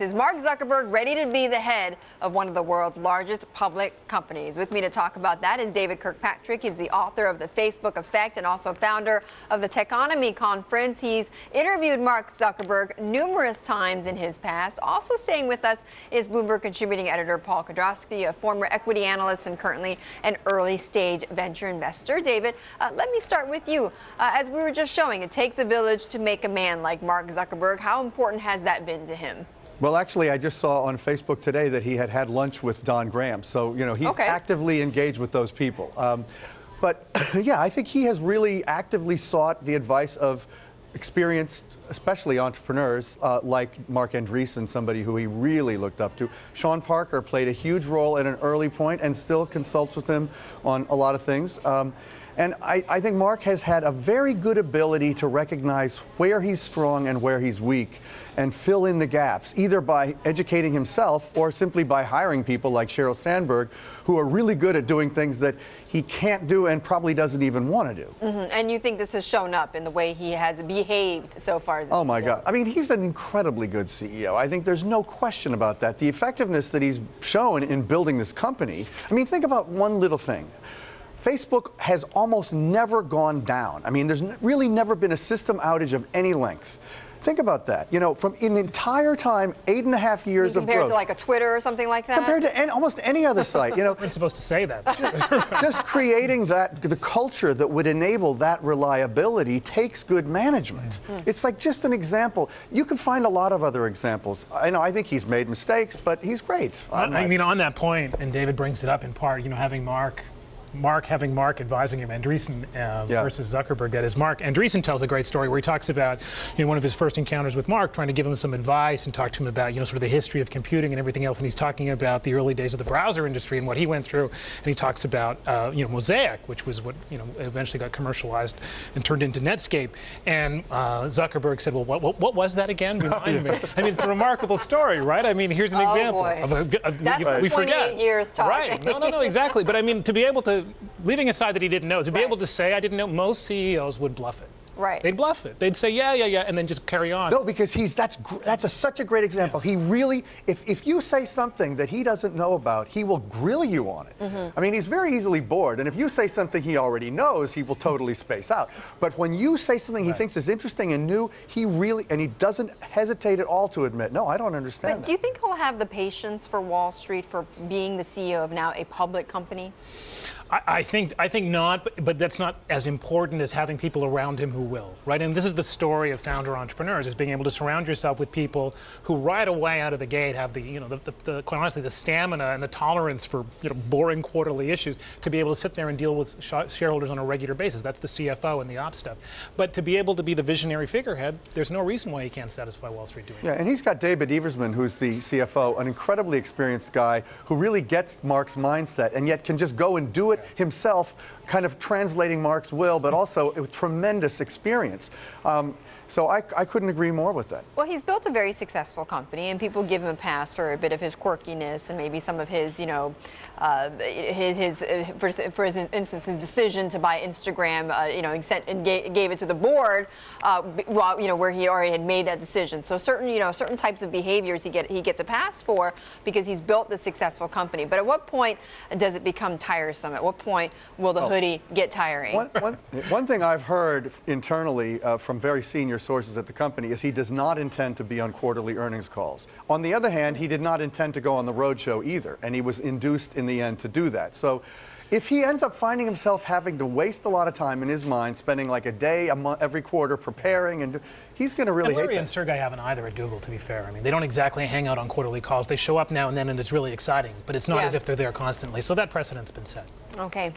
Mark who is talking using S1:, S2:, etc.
S1: Is Mark Zuckerberg ready to be the head of one of the world's largest public companies? With me to talk about that is David Kirkpatrick. He's the author of The Facebook Effect and also founder of the Techonomy Conference. He's interviewed Mark Zuckerberg numerous times in his past. Also staying with us is Bloomberg contributing editor Paul Kodrowski, a former equity analyst and currently an early-stage venture investor. David, let me start with you. As we were just showing, it takes a village to make a man like Mark Zuckerberg. How important has that been to him?
S2: Well, actually, I just saw on Facebook today that he had lunch with Don Graham. So, you know, he's actively engaged with those people. But, yeah, I think he has really actively sought the advice of experienced, especially entrepreneurs like Marc Andreessen, somebody who he really looked up to. Sean Parker played a huge role at an early point and still consults with him on a lot of things. And I think Mark has had a very good ability to recognize where he's strong and where he's weak and fill in the gaps, either by educating himself or simply by hiring people like Sheryl Sandberg, who are really good at doing things that he can't do and probably doesn't even want to do.
S1: And you think this has shown up in the way he has behaved so far?
S2: Oh, my God. I mean, he's an incredibly good CEO. I think there's no question about that. The effectiveness that he's shown in building this company, I mean, think about one little thing. Facebook has almost never gone down. I mean, there's really never been a system outage of any length. Think about that. You know, from in the entire time, 8.5 years of growth.
S1: Compared to like a Twitter or something like that?
S2: Compared to almost any other site, you know.
S3: We're supposed to say that.
S2: Just creating the culture that would enable that reliability takes good management. It's like just an example. You can find a lot of other examples. I know, I think he's made mistakes, but he's great.
S3: I mean, on that point, and David brings it up in part, you know, having Mark advising him, Andreessen versus Zuckerberg. That is, Mark Andreessen tells a great story where he talks about, you know, one of his first encounters with Mark, trying to give him some advice and talk to him about, you know, sort of the history of computing and everything else. And he's talking about the early days of the browser industry and what he went through. And he talks about, you know, Mosaic, which was what, you know, eventually got commercialized and turned into Netscape. And Zuckerberg said, well, what was that again? Remind me. I mean, it's a remarkable story, right? I mean, here's an example
S1: That's
S3: we
S1: 28
S3: forget.
S1: years talking.
S3: Right. No, exactly. But I mean, to be able to, leaving aside that he didn't know, to be able to say, I didn't know, most CEOs would bluff it.
S1: Right.
S3: They'd bluff it. They'd say, yeah, and then just carry on.
S2: No, because that's such a great example. He really, if you say something that he doesn't know about, he will grill you on it. I mean, he's very easily bored, and if you say something he already knows, he will totally space out. But when you say something he thinks is interesting and new, he doesn't hesitate at all to admit, no, I don't understand that.
S1: Do you think he'll have the patience for Wall Street, for being the CEO of now a public company?
S3: I think not, but that's not as important as having people around him who will, right? And this is the story of founder entrepreneurs, is being able to surround yourself with people who right away out of the gate have the, you know, quite honestly, the stamina and the tolerance for, you know, boring quarterly issues to be able to sit there and deal with shareholders on a regular basis. That's the CFO and the ops stuff. But to be able to be the visionary figurehead, there's no reason why he can't satisfy Wall Street doing it.
S2: Yeah, and he's got David Eversman, who's the CFO, an incredibly experienced guy who really gets Mark's mindset and yet can just go and do it himself, kind of translating Mark's will, but also with tremendous experience. So I couldn't agree more with that.
S1: Well, he's built a very successful company, and people give him a pass for a bit of his quirkiness and maybe some of his, you know, for instance, his decision to buy Instagram, you know, and gave it to the board, while, you know, where he already had made that decision. So certain types of behaviors he gets a pass for because he's built this successful company. But at what point does it become tiresome? At what point will the hoodie get tiring?
S2: One thing I've heard internally from very senior sources at the company is he does not intend to be on quarterly earnings calls. On the other hand, he did not intend to go on the roadshow either, and he was induced in the end to do that. So if he ends up finding himself having to waste a lot of time in his mind, spending like a day every quarter preparing, and he's going to really hate that.
S3: Larry and Sergey haven't either at Google, to be fair. I mean, they don't exactly hang out on quarterly calls. They show up now and then, and it's really exciting, but it's not as if they're there constantly. So that precedent's been set.
S1: Okay.